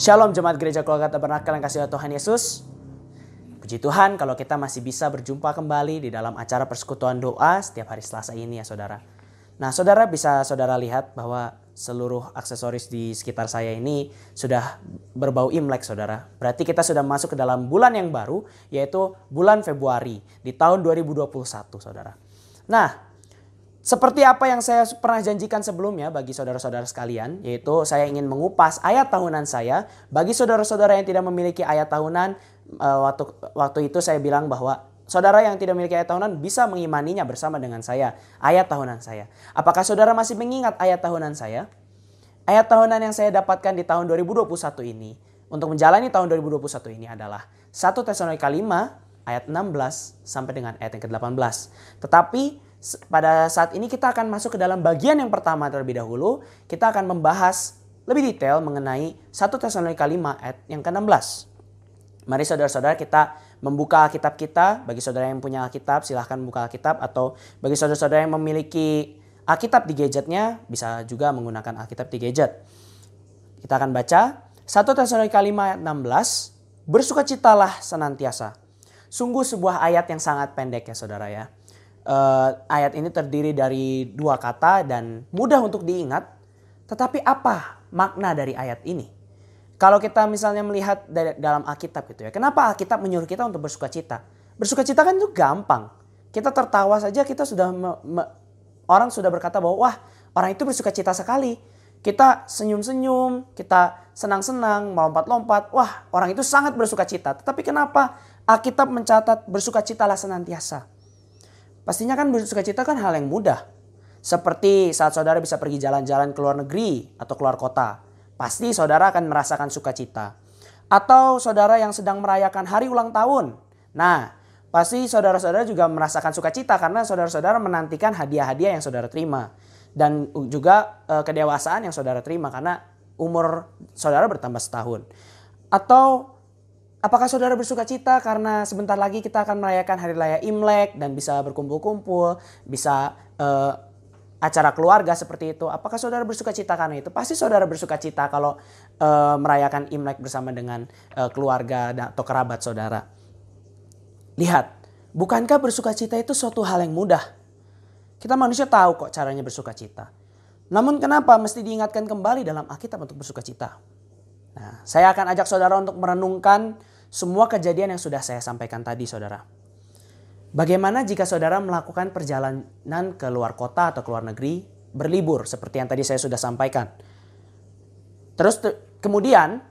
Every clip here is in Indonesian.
Shalom jemaat gereja keluarga tabernakel yang kasih Tuhan Yesus. Puji Tuhan kalau kita masih bisa berjumpa kembali di dalam acara persekutuan doa setiap hari Selasa ini ya saudara. Nah saudara bisa saudara lihat bahwa seluruh aksesoris di sekitar saya ini sudah berbau Imlek saudara. Berarti kita sudah masuk ke dalam bulan yang baru yaitu bulan Februari di tahun 2021 saudara. Nah seperti apa yang saya pernah janjikan sebelumnya bagi saudara-saudara sekalian, yaitu saya ingin mengupas ayat tahunan saya. Bagi saudara-saudara yang tidak memiliki ayat tahunan, waktu itu saya bilang bahwa saudara yang tidak memiliki ayat tahunan bisa mengimaninya bersama dengan saya, ayat tahunan saya. Apakah saudara masih mengingat ayat tahunan saya? Ayat tahunan yang saya dapatkan di tahun 2021 ini, untuk menjalani tahun 2021 ini adalah 1 Tesalonika 5 ayat 16 sampai dengan ayat yang ke-18. Tetapi pada saat ini kita akan masuk ke dalam bagian yang pertama terlebih dahulu. Kita akan membahas lebih detail mengenai 1 Tesalonika 5 ayat yang ke-16. Mari saudara-saudara kita membuka Alkitab kita. Bagi saudara yang punya Alkitab silahkan buka Alkitab. Atau bagi saudara-saudara yang memiliki Alkitab di gadgetnya bisa juga menggunakan Alkitab di gadget. Kita akan baca 1 Tesalonika 5 ayat 16. Bersukacitalah senantiasa. Sungguh sebuah ayat yang sangat pendek ya saudara ya. Ayat ini terdiri dari dua kata dan mudah untuk diingat. Tetapi apa makna dari ayat ini? Kalau kita misalnya melihat dalam Alkitab gitu ya. Kenapa Alkitab menyuruh kita untuk bersukacita? Bersukacita kan itu gampang. Kita tertawa saja kita sudah orang sudah berkata bahwa wah orang itu bersukacita sekali. Kita senyum-senyum, kita senang-senang, melompat-lompat. Wah orang itu sangat bersukacita. Tetapi kenapa Alkitab mencatat bersukacitalah senantiasa? Pastinya kan bersukacita kan hal yang mudah. Seperti saat saudara bisa pergi jalan-jalan ke luar negeri atau keluar kota. Pasti saudara akan merasakan sukacita. Atau saudara yang sedang merayakan hari ulang tahun. Nah, pasti saudara-saudara juga merasakan sukacita karena saudara-saudara menantikan hadiah-hadiah yang saudara terima. Dan juga kedewasaan yang saudara terima karena umur saudara bertambah setahun. Atau apakah saudara bersukacita karena sebentar lagi kita akan merayakan hari raya Imlek dan bisa berkumpul-kumpul, bisa acara keluarga seperti itu. Apakah saudara bersukacita karena itu? Pasti saudara bersukacita kalau merayakan Imlek bersama dengan keluarga atau kerabat saudara. Lihat, bukankah bersukacita itu suatu hal yang mudah? Kita manusia tahu kok caranya bersukacita. Namun kenapa mesti diingatkan kembali dalam Alkitab untuk bersukacita? Nah, saya akan ajak saudara untuk merenungkan semua kejadian yang sudah saya sampaikan tadi saudara. Bagaimana jika saudara melakukan perjalanan ke luar kota atau ke luar negeri berlibur seperti yang tadi saya sudah sampaikan. Terus kemudian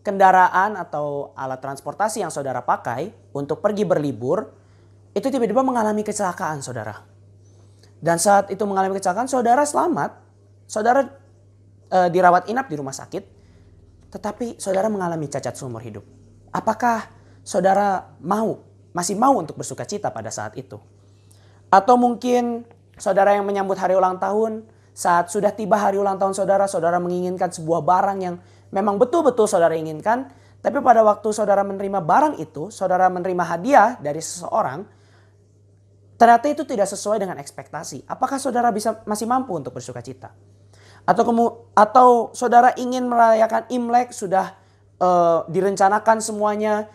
kendaraan atau alat transportasi yang saudara pakai untuk pergi berlibur itu tiba-tiba mengalami kecelakaan saudara. Dan saat itu mengalami kecelakaan saudara selamat. Saudara dirawat inap di rumah sakit. Tetapi saudara mengalami cacat seumur hidup. Apakah saudara masih mau untuk bersukacita pada saat itu? Atau mungkin saudara yang menyambut hari ulang tahun, saat sudah tiba hari ulang tahun saudara, saudara menginginkan sebuah barang yang memang betul-betul saudara inginkan. Tapi pada waktu saudara menerima barang itu, saudara menerima hadiah dari seseorang, ternyata itu tidak sesuai dengan ekspektasi. Apakah saudara masih mampu untuk bersukacita? Atau saudara ingin merayakan Imlek sudah direncanakan semuanya,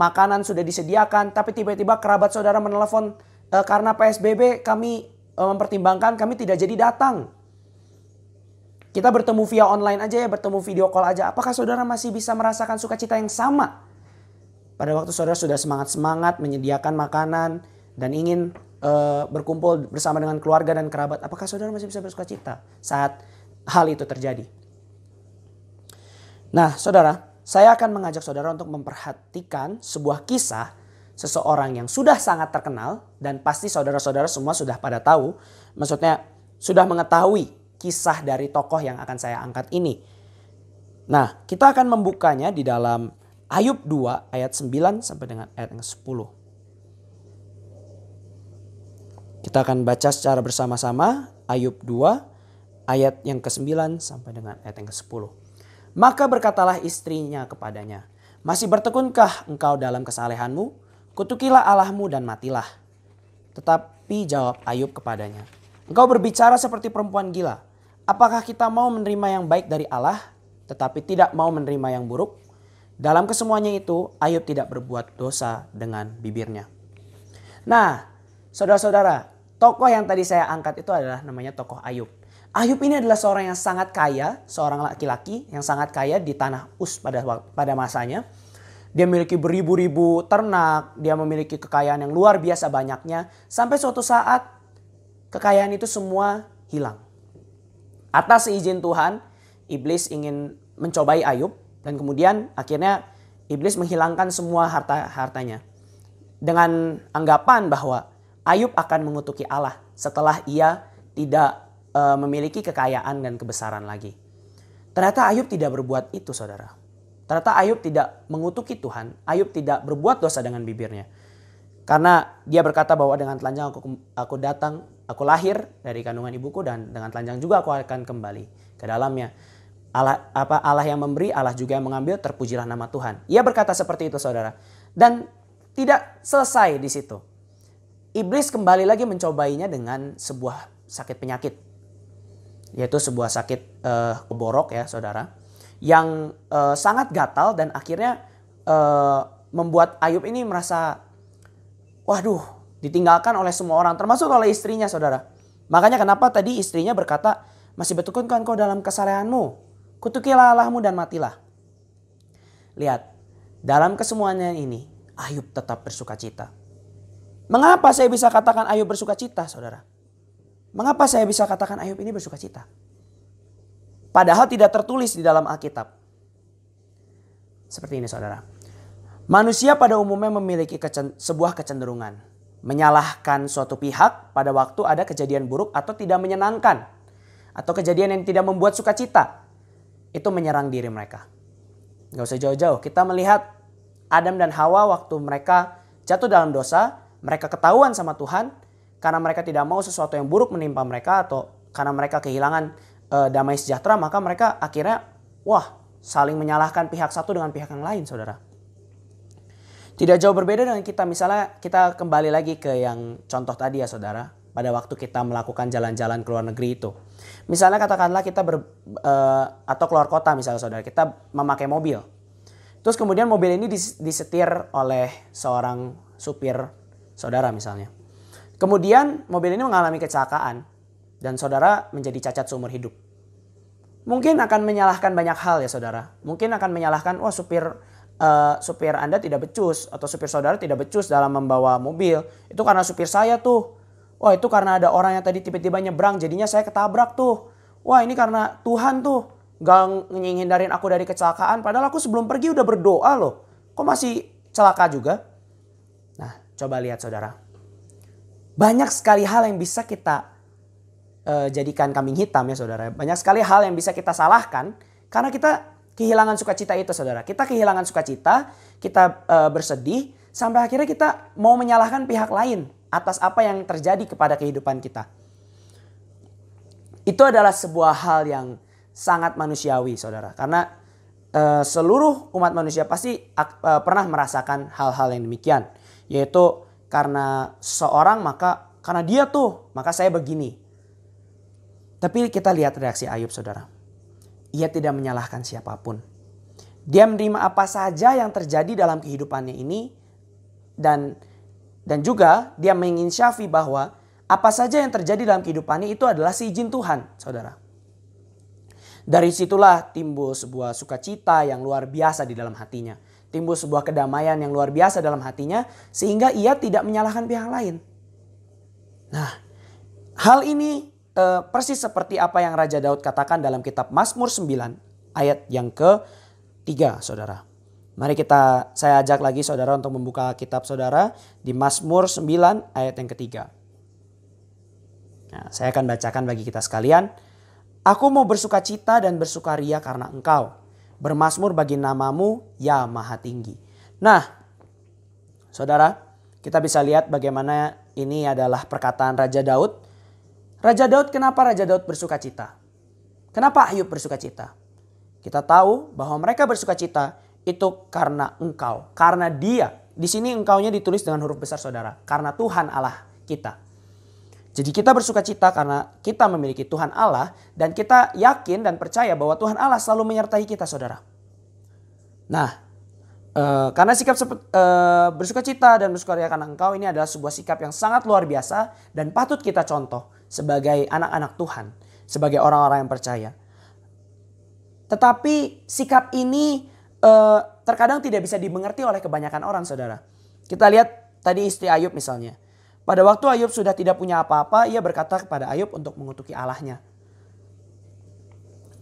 makanan sudah disediakan, tapi tiba-tiba kerabat saudara menelpon karena PSBB kami mempertimbangkan kami tidak jadi datang. Kita bertemu via online aja ya, bertemu video call aja. Apakah saudara masih bisa merasakan sukacita yang sama? Pada waktu saudara sudah semangat-semangat menyediakan makanan dan ingin berkumpul bersama dengan keluarga dan kerabat. Apakah saudara masih bisa bersukacita saat hal itu terjadi? Nah saudara, saya akan mengajak saudara untuk memperhatikan sebuah kisah seseorang yang sudah sangat terkenal. Dan pasti saudara-saudara semua sudah pada tahu. Maksudnya sudah mengetahui kisah dari tokoh yang akan saya angkat ini. Nah kita akan membukanya di dalam Ayub 2 ayat 9 sampai dengan ayat yang 10. Kita akan baca secara bersama-sama Ayub 2 ayat yang ke-9 sampai dengan ayat yang ke-10. Maka berkatalah istrinya kepadanya, masih bertekunkah engkau dalam kesalehanmu? Kutukilah Allahmu dan matilah. Tetapi jawab Ayub kepadanya, engkau berbicara seperti perempuan gila. Apakah kita mau menerima yang baik dari Allah tetapi tidak mau menerima yang buruk. Dalam kesemuanya itu, Ayub tidak berbuat dosa dengan bibirnya. Nah, saudara-saudara, tokoh yang tadi saya angkat itu adalah namanya tokoh Ayub. Ayub ini adalah seorang yang sangat kaya, seorang laki-laki yang sangat kaya di tanah Uz pada masanya. Dia memiliki beribu-ribu ternak, dia memiliki kekayaan yang luar biasa banyaknya. Sampai suatu saat kekayaan itu semua hilang. Atas seizin Tuhan, iblis ingin mencobai Ayub. Dan kemudian akhirnya iblis menghilangkan semua hartanya. Dengan anggapan bahwa Ayub akan mengutuki Allah setelah ia tidak memiliki kekayaan dan kebesaran lagi. Ternyata Ayub tidak berbuat itu, saudara. Ternyata Ayub tidak mengutuki Tuhan. Ayub tidak berbuat dosa dengan bibirnya. Karena dia berkata bahwa dengan telanjang aku datang, aku lahir dari kandungan ibuku, dan dengan telanjang juga aku akan kembali ke dalamnya. Allah yang memberi, Allah juga yang mengambil, terpujilah nama Tuhan. Ia berkata seperti itu, saudara. Dan tidak selesai di situ. Iblis kembali lagi mencobainya dengan sebuah sakit penyakit. Yaitu sebuah sakit borok ya, saudara. Yang sangat gatal dan akhirnya membuat Ayub ini merasa, waduh, ditinggalkan oleh semua orang, termasuk oleh istrinya, saudara. Makanya kenapa tadi istrinya berkata, masih betulkah engkau dalam kesalehanmu? Kutukilah Allahmu dan matilah. Lihat, dalam kesemuanya ini, Ayub tetap bersuka cita. Mengapa saya bisa katakan Ayub bersuka cita, saudara? Mengapa saya bisa katakan Ayub ini bersuka cita? Padahal tidak tertulis di dalam Alkitab. Seperti ini, saudara. Manusia pada umumnya memiliki sebuah kecenderungan. Menyalahkan suatu pihak pada waktu ada kejadian buruk atau tidak menyenangkan. Atau kejadian yang tidak membuat sukacita. Itu menyerang diri mereka. Gak usah jauh-jauh. Kita melihat Adam dan Hawa waktu mereka jatuh dalam dosa. Mereka ketahuan sama Tuhan. Karena mereka tidak mau sesuatu yang buruk menimpa mereka. Atau karena mereka kehilangan damai sejahtera. Maka mereka akhirnya saling menyalahkan pihak satu dengan pihak yang lain, saudara. Tidak jauh berbeda dengan kita. Misalnya kita kembali lagi ke yang contoh tadi ya, saudara. Pada waktu kita melakukan jalan-jalan ke luar negeri itu. Misalnya katakanlah kita atau keluar kota misalnya, saudara. Kita memakai mobil. Terus kemudian mobil ini disetir oleh seorang supir saudara misalnya. Kemudian mobil ini mengalami kecelakaan. Dan saudara menjadi cacat seumur hidup. Mungkin akan menyalahkan banyak hal ya, saudara. Mungkin akan menyalahkan, supir Anda tidak becus. Atau supir saudara tidak becus dalam membawa mobil. Itu karena supir saya tuh. Wah, itu karena ada orang yang tadi tiba-tiba nyebrang, jadinya saya ketabrak tuh. Wah, ini karena Tuhan tuh gak ngehindarin aku dari kecelakaan. Padahal aku sebelum pergi udah berdoa loh. Kok masih celaka juga? Nah, coba lihat, saudara. Banyak sekali hal yang bisa kita jadikan kambing hitam ya, saudara. Banyak sekali hal yang bisa kita salahkan karena kita kehilangan sukacita itu, saudara. Kita kehilangan sukacita, kita bersedih, sampai akhirnya kita mau menyalahkan pihak lain atas apa yang terjadi kepada kehidupan kita. Itu adalah sebuah hal yang sangat manusiawi, saudara. Karena seluruh umat manusia pasti pernah merasakan hal-hal yang demikian. Yaitu karena seorang karena dia tuh, maka saya begini. Tapi kita lihat reaksi Ayub, saudara. Ia tidak menyalahkan siapapun. Dia menerima apa saja yang terjadi dalam kehidupannya ini. Dan juga dia menginsyafi bahwa apa saja yang terjadi dalam kehidupannya itu adalah seizin Tuhan, saudara. Dari situlah timbul sebuah sukacita yang luar biasa di dalam hatinya. Timbul sebuah kedamaian yang luar biasa dalam hatinya. Sehingga ia tidak menyalahkan pihak lain. Nah, hal ini persis seperti apa yang Raja Daud katakan dalam kitab Mazmur 9 ayat yang ke-3, saudara. Mari saya ajak lagi saudara untuk membuka kitab saudara di Mazmur 9 ayat yang ke-3. Nah, saya akan bacakan bagi kita sekalian. Aku mau bersukacita dan bersukaria karena engkau. Bermazmur bagi namamu ya Maha Tinggi. Nah, saudara, kita bisa lihat bagaimana ini adalah perkataan Raja Daud. Raja Daud, kenapa Raja Daud bersukacita? Kenapa Ayub bersukacita? Kita tahu bahwa mereka bersukacita itu karena engkau. Karena dia. Di sini engkaunya ditulis dengan huruf besar, saudara. Karena Tuhan Allah kita. Jadi kita bersuka cita karena kita memiliki Tuhan Allah dan kita yakin dan percaya bahwa Tuhan Allah selalu menyertai kita, saudara. Nah, karena sikap bersuka cita dan bersukaria karena Engkau ini adalah sebuah sikap yang sangat luar biasa dan patut kita contoh sebagai anak-anak Tuhan, sebagai orang-orang yang percaya. Tetapi sikap ini terkadang tidak bisa dimengerti oleh kebanyakan orang, saudara. Kita lihat tadi istri Ayub misalnya. Pada waktu Ayub sudah tidak punya apa-apa, ia berkata kepada Ayub untuk mengutuki Allahnya.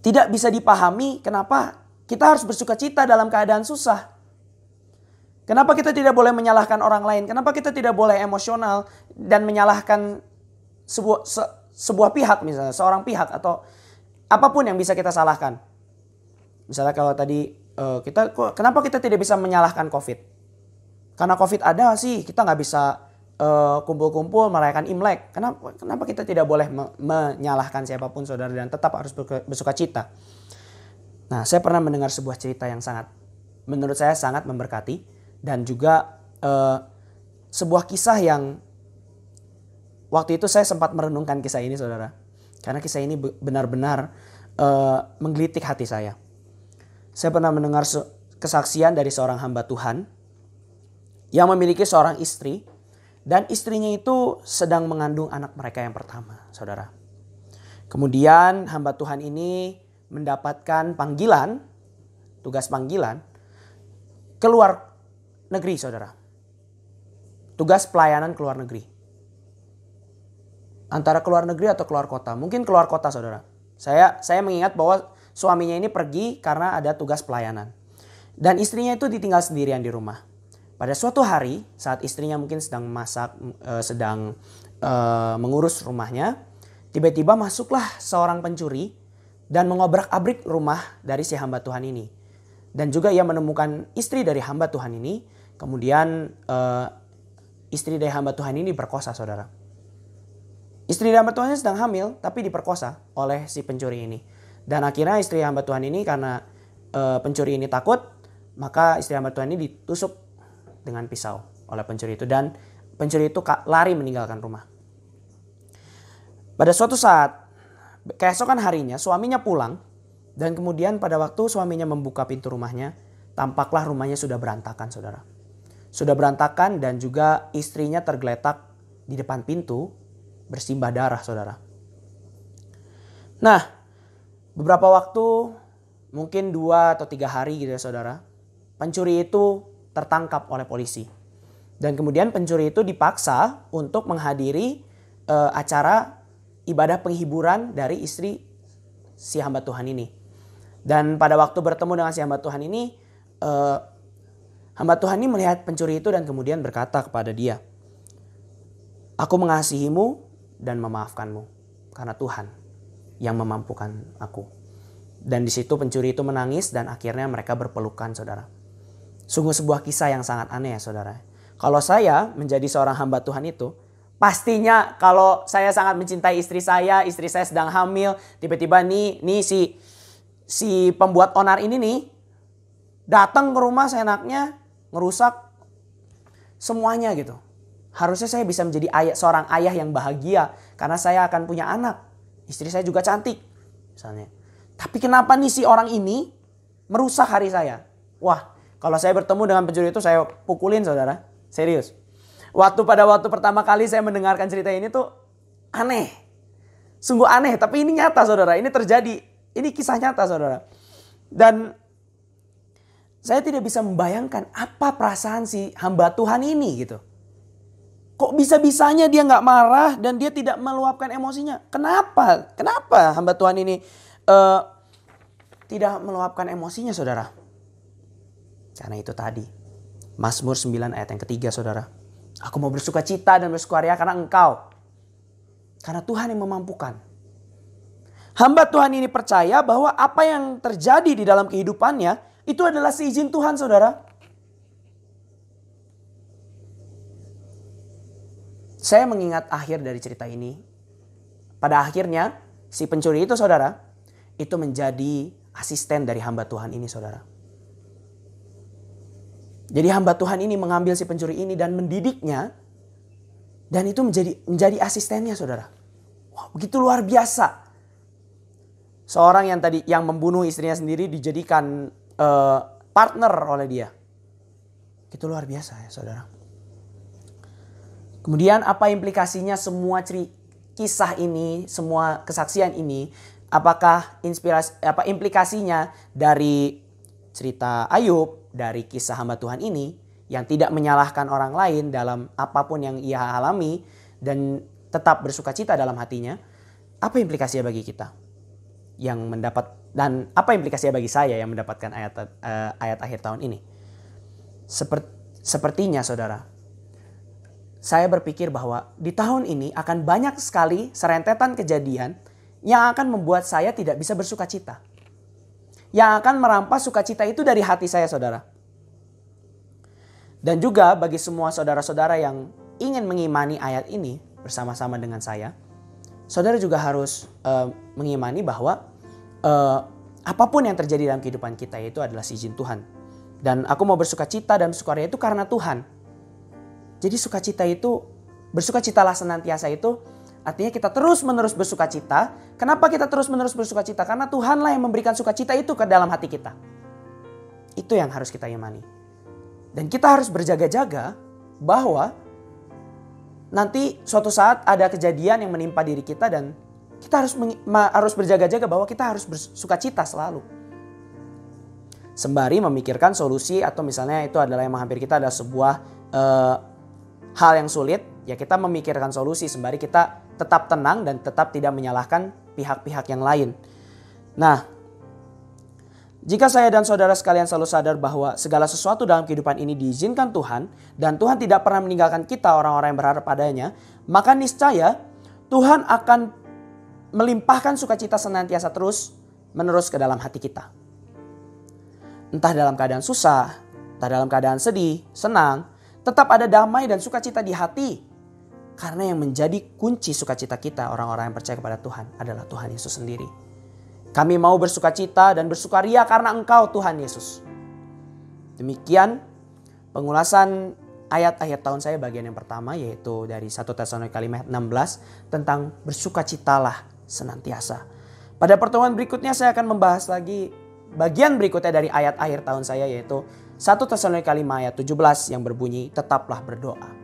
Tidak bisa dipahami kenapa kita harus bersuka cita dalam keadaan susah. Kenapa kita tidak boleh menyalahkan orang lain? Kenapa kita tidak boleh emosional dan menyalahkan sebuah pihak, misalnya seorang pihak atau apapun yang bisa kita salahkan? Misalnya kalau tadi kenapa kita tidak bisa menyalahkan COVID? Karena COVID ada sih, kita nggak bisa kumpul-kumpul merayakan Imlek. Kenapa kita tidak boleh menyalahkan siapapun, saudara, dan tetap harus bersuka cita? Nah, saya pernah mendengar sebuah cerita yang menurut saya sangat memberkati dan juga sebuah kisah yang waktu itu saya sempat merenungkan kisah ini, saudara, karena kisah ini benar-benar menggelitik hati saya. Saya pernah mendengar kesaksian dari seorang hamba Tuhan yang memiliki seorang istri. Dan istrinya itu sedang mengandung anak mereka yang pertama, saudara. Kemudian hamba Tuhan ini mendapatkan tugas panggilan keluar negeri, saudara. Tugas pelayanan keluar negeri. Antara keluar negeri atau keluar kota. Mungkin keluar kota, saudara. Saya mengingat bahwa suaminya ini pergi karena ada tugas pelayanan. Dan istrinya itu ditinggal sendirian di rumah. Pada suatu hari saat istrinya mungkin sedang masak, sedang mengurus rumahnya, tiba-tiba masuklah seorang pencuri dan mengobrak-abrik rumah dari si hamba Tuhan ini. Dan juga ia menemukan istri dari hamba Tuhan ini, kemudian istri dari hamba Tuhan ini diperkosa, saudara. Istri dari hamba Tuhan ini sedang hamil tapi diperkosa oleh si pencuri ini. Dan akhirnya istri hamba Tuhan ini karena pencuri ini takut, maka istri hamba Tuhan ini ditusuk dengan pisau oleh pencuri itu dan pencuri itu lari meninggalkan rumah. Pada suatu saat keesokan harinya suaminya pulang dan kemudian pada waktu suaminya membuka pintu rumahnya, tampaklah rumahnya sudah berantakan, saudara. Sudah berantakan dan juga istrinya tergeletak di depan pintu bersimbah darah, saudara. Nah, beberapa waktu mungkin 2 atau 3 hari gitu ya, saudara. Pencuri itu tertangkap oleh polisi. Dan kemudian pencuri itu dipaksa untuk menghadiri acara ibadah penghiburan dari istri si hamba Tuhan ini. Dan pada waktu bertemu dengan si hamba Tuhan ini, hamba Tuhan ini melihat pencuri itu dan kemudian berkata kepada dia, "Aku mengasihimu dan memaafkanmu karena Tuhan yang memampukan aku." Dan di situ pencuri itu menangis dan akhirnya mereka berpelukan, saudara. Sungguh sebuah kisah yang sangat aneh ya, saudara. Kalau saya menjadi seorang hamba Tuhan itu, pastinya kalau saya sangat mencintai istri saya sedang hamil, tiba-tiba nih si pembuat onar ini nih datang ke rumah seenaknya, ngerusak semuanya gitu. Harusnya saya bisa menjadi seorang ayah yang bahagia karena saya akan punya anak. Istri saya juga cantik misalnya. Tapi kenapa nih si orang ini merusak hari saya? Wah, kalau saya bertemu dengan pencuri itu saya pukulin, saudara. Serius. Pada waktu pertama kali saya mendengarkan cerita ini tuh aneh. Sungguh aneh, tapi ini nyata, saudara. Ini terjadi. Ini kisah nyata, saudara. Dan saya tidak bisa membayangkan apa perasaan si hamba Tuhan ini gitu. Kok bisa-bisanya dia gak marah dan dia tidak meluapkan emosinya? Kenapa? Kenapa hamba Tuhan ini tidak meluapkan emosinya, saudara? Karena itu tadi. Mazmur 9 ayat yang ketiga, saudara. Aku mau bersuka cita dan bersukaria karena Engkau. Karena Tuhan yang memampukan. Hamba Tuhan ini percaya bahwa apa yang terjadi di dalam kehidupannya itu adalah seizin Tuhan, saudara. Saya mengingat akhir dari cerita ini. Pada akhirnya si pencuri itu, saudara, itu menjadi asisten dari hamba Tuhan ini, saudara. Jadi hamba Tuhan ini mengambil si pencuri ini dan mendidiknya Dan itu menjadi asistennya, saudara. Wah, begitu luar biasa. Seorang yang membunuh istrinya sendiri dijadikan partner oleh dia. Itu luar biasa ya, saudara. Kemudian apa implikasinya semua kisah ini, semua kesaksian ini? Apakah implikasinya dari cerita Ayub, dari kisah hamba Tuhan ini yang tidak menyalahkan orang lain dalam apapun yang ia alami dan tetap bersukacita dalam hatinya? Apa implikasinya bagi kita yang dan apa implikasinya bagi saya yang mendapatkan ayat akhir tahun ini? Sepertinya, saudara, saya berpikir bahwa di tahun ini akan banyak sekali serentetan kejadian yang akan membuat saya tidak bisa bersukacita. Yang akan merampas sukacita itu dari hati saya, saudara. Dan juga bagi semua saudara-saudara yang ingin mengimani ayat ini bersama-sama dengan saya, saudara juga harus mengimani bahwa apapun yang terjadi dalam kehidupan kita itu adalah izin Tuhan. Dan aku mau bersukacita dan bersukaria itu karena Tuhan. Jadi bersukacitalah senantiasa itu artinya kita terus-menerus bersukacita. Kenapa kita terus-menerus bersukacita? Karena Tuhanlah yang memberikan sukacita itu ke dalam hati kita. Itu yang harus kita imani. Dan kita harus berjaga-jaga bahwa nanti suatu saat ada kejadian yang menimpa diri kita dan kita harus berjaga-jaga bahwa kita harus bersukacita selalu. Sembari memikirkan solusi atau misalnya itu adalah yang menghampiri kita adalah sebuah hal yang sulit, ya kita memikirkan solusi sembari kita tetap tenang dan tetap tidak menyalahkan pihak-pihak yang lain. Nah, jika saya dan saudara sekalian selalu sadar bahwa segala sesuatu dalam kehidupan ini diizinkan Tuhan dan Tuhan tidak pernah meninggalkan kita orang-orang yang berharap padanya, maka niscaya Tuhan akan melimpahkan sukacita senantiasa terus menerus ke dalam hati kita. Entah dalam keadaan susah, entah dalam keadaan sedih, senang, tetap ada damai dan sukacita di hati. Karena yang menjadi kunci sukacita kita orang-orang yang percaya kepada Tuhan adalah Tuhan Yesus sendiri. Kami mau bersukacita dan bersukaria karena Engkau Tuhan Yesus. Demikian pengulasan ayat-ayat tahun saya bagian yang pertama, yaitu dari 1 Tesalonika 5:16 tentang bersukacitalah senantiasa. Pada pertemuan berikutnya saya akan membahas lagi bagian berikutnya dari ayat akhir tahun saya, yaitu 1 Tesalonika 5 ayat 17 yang berbunyi, tetaplah berdoa.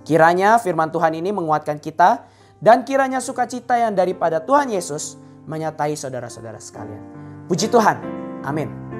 Kiranya firman Tuhan ini menguatkan kita dan kiranya sukacita yang daripada Tuhan Yesus menyertai saudara-saudara sekalian. Puji Tuhan. Amin.